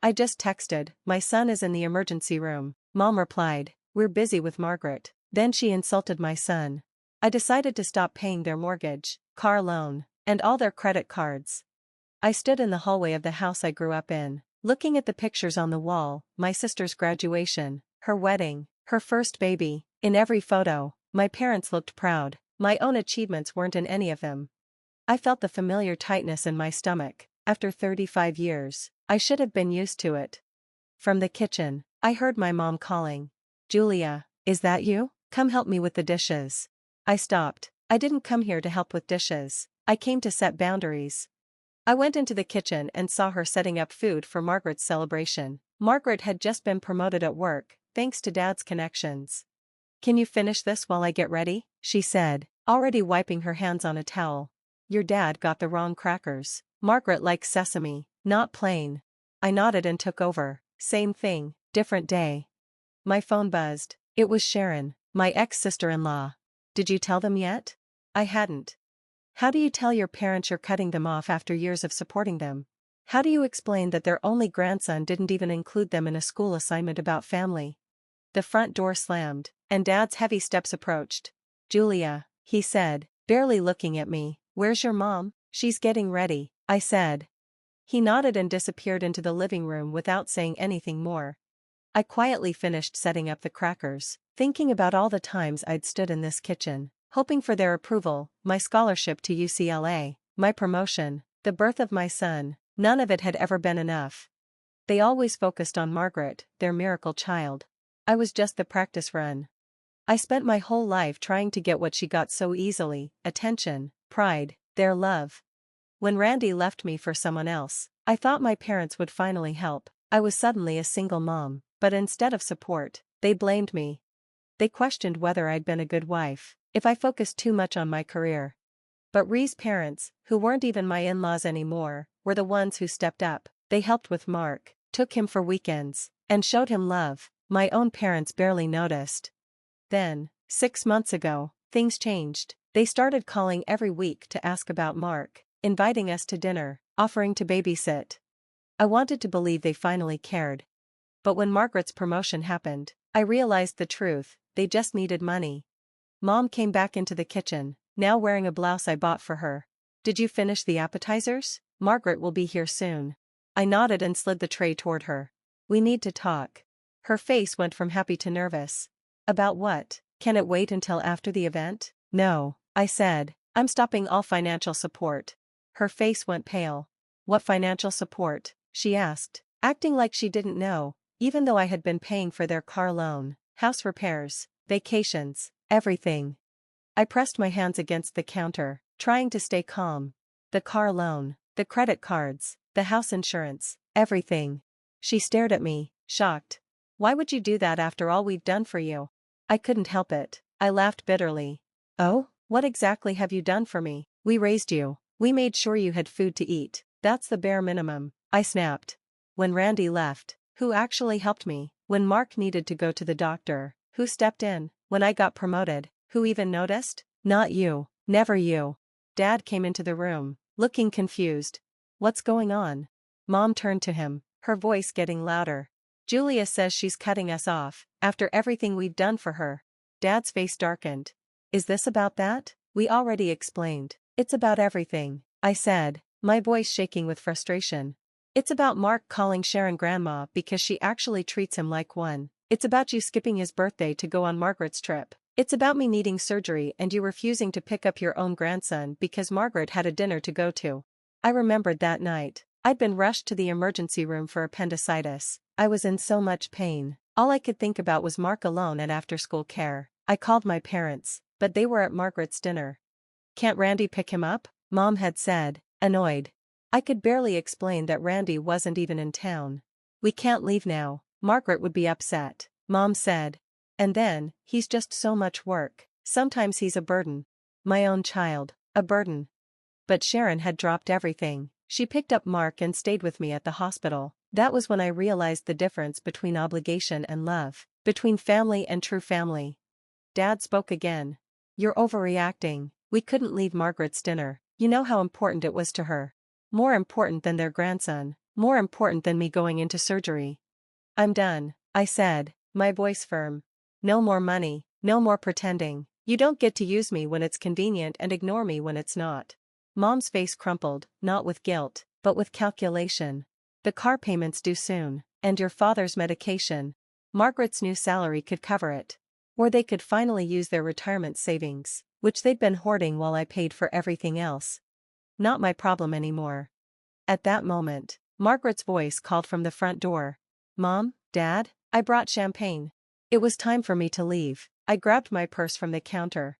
I just texted, my son is in the emergency room. Mom replied, we're busy with Margaret. Then she insulted my son. I decided to stop paying their mortgage, car loan, and all their credit cards. I stood in the hallway of the house I grew up in, looking at the pictures on the wall, my sister's graduation, her wedding, her first baby. In every photo, my parents looked proud. My own achievements weren't in any of them. I felt the familiar tightness in my stomach. After 35 years, I should have been used to it. From the kitchen, I heard my mom calling. Julia, is that you? Come help me with the dishes. I stopped. I didn't come here to help with dishes. I came to set boundaries. I went into the kitchen and saw her setting up food for Margaret's celebration. Margaret had just been promoted at work, thanks to Dad's connections. Can you finish this while I get ready? She said, already wiping her hands on a towel. Your dad got the wrong crackers. Margaret likes sesame, not plain. I nodded and took over. Same thing, different day. My phone buzzed. It was Sharon, my ex-sister-in-law. Did you tell them yet? I hadn't. How do you tell your parents you're cutting them off after years of supporting them? How do you explain that their only grandson didn't even include them in a school assignment about family? The front door slammed, and Dad's heavy steps approached. Julia, he said, barely looking at me. Where's your mom? She's getting ready, I said. He nodded and disappeared into the living room without saying anything more. I quietly finished setting up the crackers, thinking about all the times I'd stood in this kitchen, hoping for their approval, my scholarship to UCLA, my promotion, the birth of my son. None of it had ever been enough. They always focused on Margaret, their miracle child. I was just the practice run. I spent my whole life trying to get what she got so easily: attention, pride, their love. When Randy left me for someone else, I thought my parents would finally help. I was suddenly a single mom, but instead of support, they blamed me. They questioned whether I'd been a good wife, if I focused too much on my career. But Ree's parents, who weren't even my in-laws anymore, were the ones who stepped up. They helped with Mark, took him for weekends, and showed him love. My own parents barely noticed. Then, 6 months ago, things changed. They started calling every week to ask about Mark, inviting us to dinner, offering to babysit. I wanted to believe they finally cared. But when Margaret's promotion happened, I realized the truth: they just needed money. Mom came back into the kitchen, now wearing a blouse I bought for her. Did you finish the appetizers? Margaret will be here soon. I nodded and slid the tray toward her. We need to talk. Her face went from happy to nervous. About what? Can it wait until after the event? No, I said. I'm stopping all financial support. Her face went pale. What financial support? She asked, acting like she didn't know, even though I had been paying for their car loan, house repairs, vacations, everything. I pressed my hands against the counter, trying to stay calm. The car loan, the credit cards, the house insurance, everything. She stared at me, shocked. Why would you do that after all we've done for you? I couldn't help it. I laughed bitterly. Oh, what exactly have you done for me? We raised you. We made sure you had food to eat. That's the bare minimum, I snapped. When Randy left, who actually helped me? When Mark needed to go to the doctor, who stepped in? When I got promoted, who even noticed? Not you. Never you. Dad came into the room, looking confused. What's going on? Mom turned to him, her voice getting louder. Julia says she's cutting us off, after everything we've done for her. Dad's face darkened. Is this about that? We already explained. It's about everything, I said, my voice shaking with frustration. It's about Mark calling Sharon grandma because she actually treats him like one. It's about you skipping his birthday to go on Margaret's trip. It's about me needing surgery and you refusing to pick up your own grandson because Margaret had a dinner to go to. I remembered that night. I'd been rushed to the emergency room for appendicitis. I was in so much pain. All I could think about was Mark alone at after-school care. I called my parents, but they were at Margaret's dinner. Can't Randy pick him up? Mom had said, annoyed. I could barely explain that Randy wasn't even in town. We can't leave now. Margaret would be upset, Mom said. And then, he's just so much work. Sometimes he's a burden. My own child, a burden. But Sharon had dropped everything. She picked up Mark and stayed with me at the hospital. That was when I realized the difference between obligation and love, between family and true family. Dad spoke again. You're overreacting. We couldn't leave Margaret's dinner. You know how important it was to her. More important than their grandson, more important than me going into surgery. I'm done, I said, my voice firm. No more money, no more pretending. You don't get to use me when it's convenient and ignore me when it's not. Mom's face crumpled, not with guilt, but with calculation. The car payments due soon, and your father's medication. Margaret's new salary could cover it. Or they could finally use their retirement savings, which they'd been hoarding while I paid for everything else. Not my problem anymore. At that moment, Margaret's voice called from the front door. Mom, Dad, I brought champagne. It was time for me to leave. I grabbed my purse from the counter.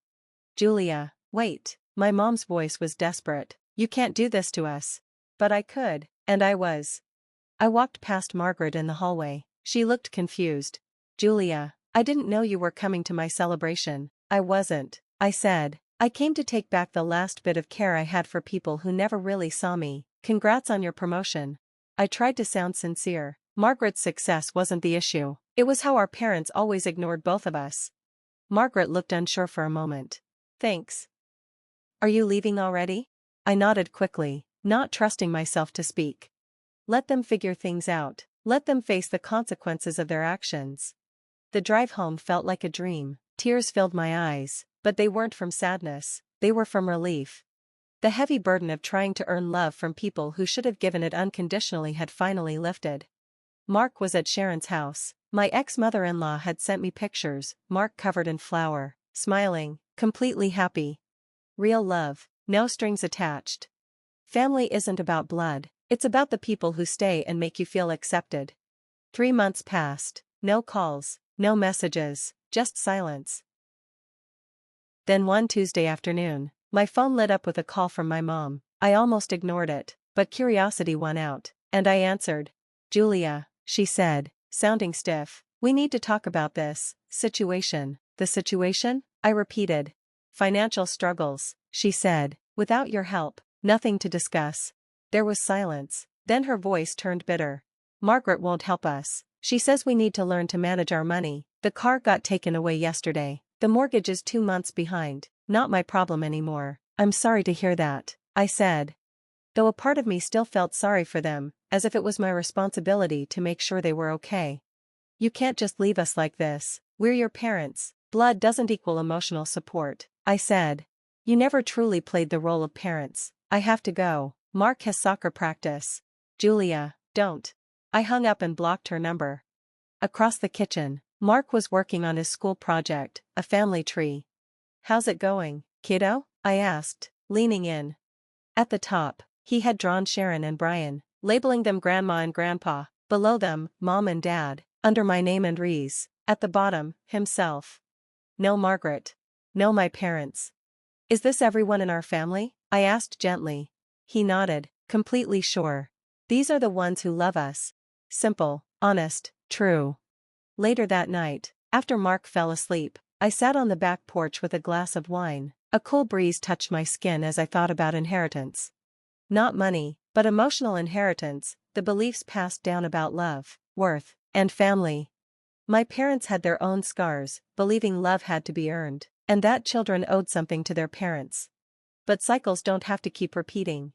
Julia, wait. My mom's voice was desperate. You can't do this to us. But I could, and I was. I walked past Margaret in the hallway. She looked confused. Julia, I didn't know you were coming to my celebration. I wasn't, I said. I came to take back the last bit of care I had for people who never really saw me. Congrats on your promotion. I tried to sound sincere. Margaret's success wasn't the issue. It was how our parents always ignored both of us. Margaret looked unsure for a moment. Thanks. Are you leaving already? I nodded quickly, not trusting myself to speak. Let them figure things out. Let them face the consequences of their actions. The drive home felt like a dream. Tears filled my eyes, but they weren't from sadness, they were from relief. The heavy burden of trying to earn love from people who should have given it unconditionally had finally lifted. Mark was at Sharon's house. My ex-mother-in-law had sent me pictures, Mark covered in flour, smiling, completely happy. Real love, no strings attached. Family isn't about blood, it's about the people who stay and make you feel accepted. 3 months passed, no calls, no messages, just silence. Then one Tuesday afternoon, my phone lit up with a call from my mom. I almost ignored it, but curiosity won out, and I answered. Julia, she said, sounding stiff, we need to talk about this situation. The situation? I repeated. Financial struggles, she said. Without your help, nothing to discuss. There was silence, then her voice turned bitter. Margaret won't help us. She says we need to learn to manage our money. The car got taken away yesterday. The mortgage is 2 months behind. Not my problem anymore. I'm sorry to hear that, I said. Though a part of me still felt sorry for them, as if it was my responsibility to make sure they were okay. You can't just leave us like this. We're your parents. Blood doesn't equal emotional support, I said. You never truly played the role of parents. I have to go. Mark has soccer practice. Julia, don't. I hung up and blocked her number. Across the kitchen, Mark was working on his school project, a family tree. How's it going, kiddo? I asked, leaning in. At the top, he had drawn Sharon and Brian, labeling them Grandma and Grandpa. Below them, Mom and Dad. Under my name and Reese. At the bottom, himself. No Margaret. No my parents. Is this everyone in our family? I asked gently. He nodded, completely sure. These are the ones who love us. Simple, honest, true. Later that night, after Mark fell asleep, I sat on the back porch with a glass of wine. A cool breeze touched my skin as I thought about inheritance. Not money, but emotional inheritance, the beliefs passed down about love, worth, and family. My parents had their own scars, believing love had to be earned, and that children owed something to their parents. But cycles don't have to keep repeating.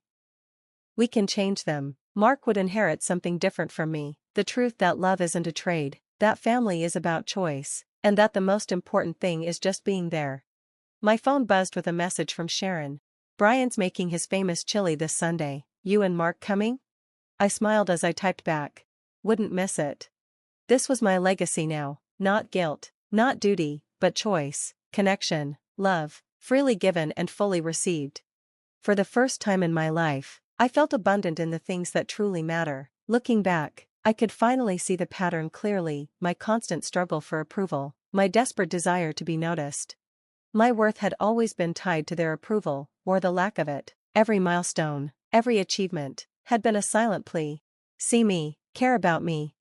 We can change them. Mark would inherit something different from me, the truth that love isn't a trade, that family is about choice, and that the most important thing is just being there. My phone buzzed with a message from Sharon. Brian's making his famous chili this Sunday. You and Mark coming? I smiled as I typed back. Wouldn't miss it. This was my legacy now, not guilt, not duty, but choice, connection, love, freely given and fully received. For the first time in my life, I felt abundant in the things that truly matter. Looking back, I could finally see the pattern clearly, my constant struggle for approval, my desperate desire to be noticed. My worth had always been tied to their approval, or the lack of it. Every milestone, every achievement, had been a silent plea. See me, care about me.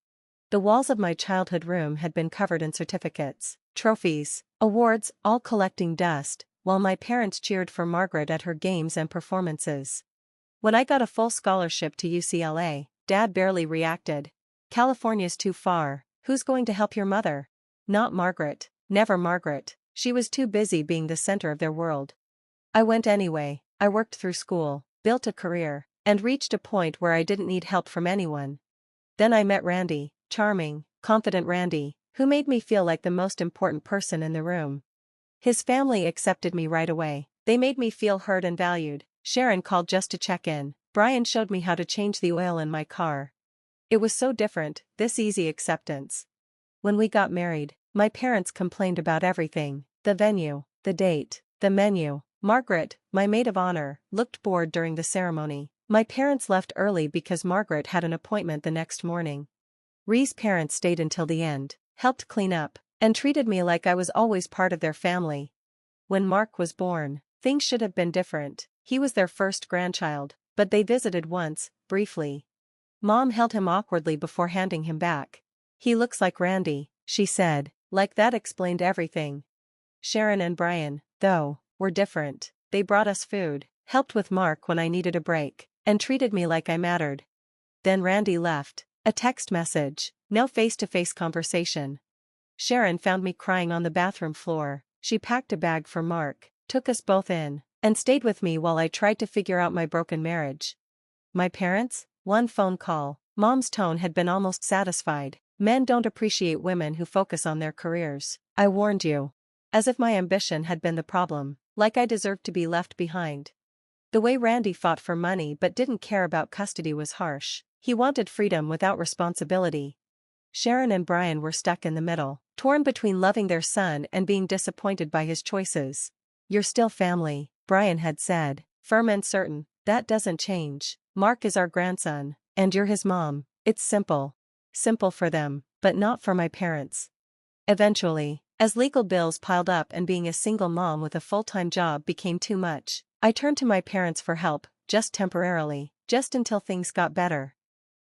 The walls of my childhood room had been covered in certificates, trophies, awards, all collecting dust, while my parents cheered for Margaret at her games and performances. When I got a full scholarship to UCLA, Dad barely reacted. California's too far, who's going to help your mother? Not Margaret, never Margaret, she was too busy being the center of their world. I went anyway, I worked through school, built a career, and reached a point where I didn't need help from anyone. Then I met Randy, charming, confident Randy, who made me feel like the most important person in the room. His family accepted me right away. They made me feel heard and valued. Sharon called just to check in. Brian showed me how to change the oil in my car. It was so different, this easy acceptance. When we got married, my parents complained about everything: the venue, the date, the menu. Margaret, my maid of honor, looked bored during the ceremony. My parents left early because Margaret had an appointment the next morning. Ree's parents stayed until the end, helped clean up, and treated me like I was always part of their family. When Mark was born, things should have been different. He was their first grandchild, but they visited once, briefly. Mom held him awkwardly before handing him back. "He looks like Randy," she said, like that explained everything. Sharon and Brian, though, were different. They brought us food, helped with Mark when I needed a break, and treated me like I mattered. Then Randy left. A text message, no face-to-face conversation. Sharon found me crying on the bathroom floor. She packed a bag for Mark, took us both in, and stayed with me while I tried to figure out my broken marriage. My parents? One phone call. Mom's tone had been almost satisfied. "Men don't appreciate women who focus on their careers. I warned you." As if my ambition had been the problem, like I deserved to be left behind. The way Randy fought for money but didn't care about custody was harsh. He wanted freedom without responsibility. Sharon and Brian were stuck in the middle, torn between loving their son and being disappointed by his choices. "You're still family," Brian had said, firm and certain. "That doesn't change. Mark is our grandson, and you're his mom." It's simple. Simple for them, but not for my parents. Eventually, as legal bills piled up and being a single mom with a full-time job became too much, I turned to my parents for help, just temporarily, just until things got better.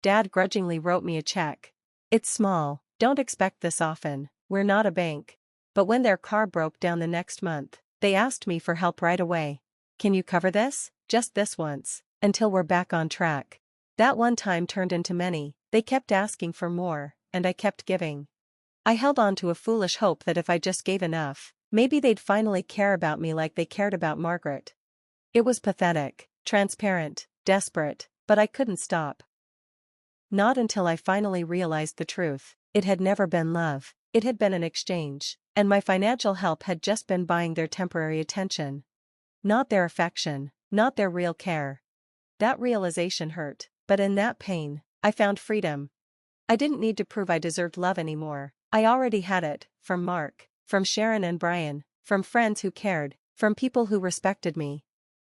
Dad grudgingly wrote me a check. "It's small, don't expect this often, we're not a bank." But when their car broke down the next month, they asked me for help right away. "Can you cover this? Just this once, until we're back on track." That one time turned into many. They kept asking for more, and I kept giving. I held on to a foolish hope that if I just gave enough, maybe they'd finally care about me like they cared about Margaret. It was pathetic, transparent, desperate, but I couldn't stop. Not until I finally realized the truth. It had never been love, it had been an exchange, and my financial help had just been buying their temporary attention. Not their affection, not their real care. That realization hurt, but in that pain, I found freedom. I didn't need to prove I deserved love anymore. I already had it, from Mark, from Sharon and Brian, from friends who cared, from people who respected me.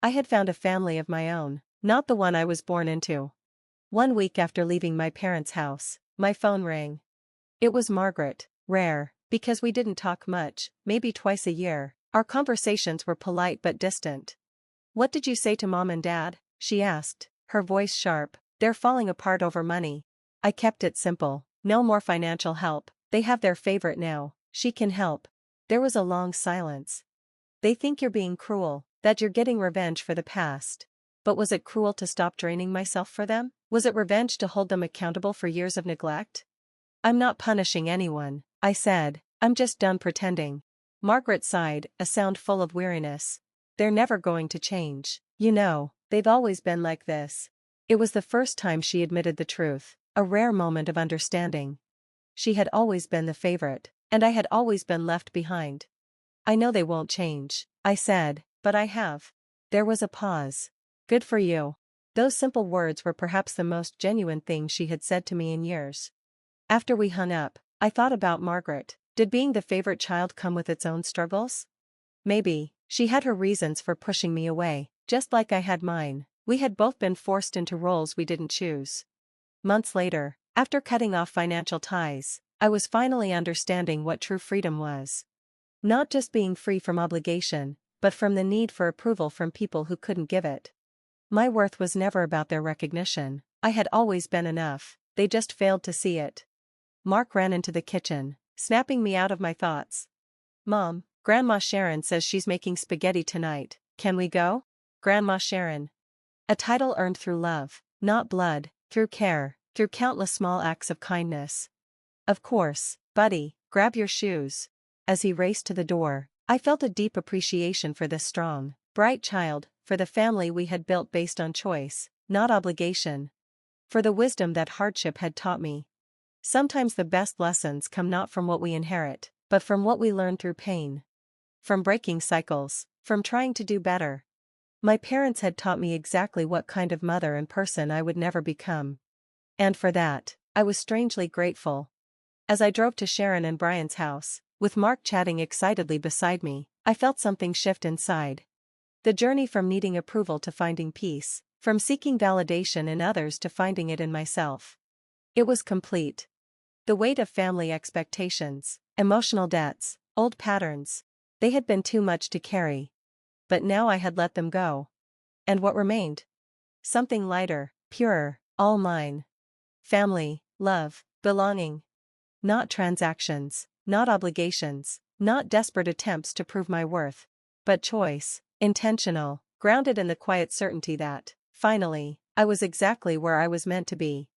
I had found a family of my own, not the one I was born into. One week after leaving my parents' house, my phone rang. It was Margaret. Rare, because we didn't talk much, maybe twice a year. Our conversations were polite but distant. "What did you say to Mom and Dad?" she asked, her voice sharp. "They're falling apart over money." I kept it simple. "No more financial help. They have their favorite now. She can help." There was a long silence. "They think you're being cruel, that you're getting revenge for the past." But was it cruel to stop draining myself for them? Was it revenge to hold them accountable for years of neglect? "I'm not punishing anyone," I said. "I'm just done pretending." Margaret sighed, a sound full of weariness. "They're never going to change. You know, they've always been like this." It was the first time she admitted the truth, a rare moment of understanding. She had always been the favorite, and I had always been left behind. "I know they won't change," I said, "but I have." There was a pause. "Good for you." Those simple words were perhaps the most genuine thing she had said to me in years. After we hung up, I thought about Margaret. Did being the favorite child come with its own struggles? Maybe. She had her reasons for pushing me away, just like I had mine. We had both been forced into roles we didn't choose. Months later, after cutting off financial ties, I was finally understanding what true freedom was. Not just being free from obligation, but from the need for approval from people who couldn't give it. My worth was never about their recognition. I had always been enough. They just failed to see it. Mark ran into the kitchen, snapping me out of my thoughts. "Mom, Grandma Sharon says she's making spaghetti tonight. Can we go?" Grandma Sharon. A title earned through love, not blood, through care, through countless small acts of kindness. "Of course, buddy, grab your shoes." As he raced to the door, I felt a deep appreciation for this strong, bright child, for the family we had built based on choice, not obligation. For the wisdom that hardship had taught me. Sometimes the best lessons come not from what we inherit, but from what we learn through pain. From breaking cycles, from trying to do better. My parents had taught me exactly what kind of mother and person I would never become. And for that, I was strangely grateful. As I drove to Sharon and Brian's house, with Mark chatting excitedly beside me, I felt something shift inside. The journey from needing approval to finding peace, from seeking validation in others to finding it in myself. It was complete. The weight of family expectations, emotional debts, old patterns, they had been too much to carry. But now I had let them go. And what remained? Something lighter, purer, all mine. Family, love, belonging. Not transactions, not obligations, not desperate attempts to prove my worth. But choice, intentional, grounded in the quiet certainty that, finally, I was exactly where I was meant to be.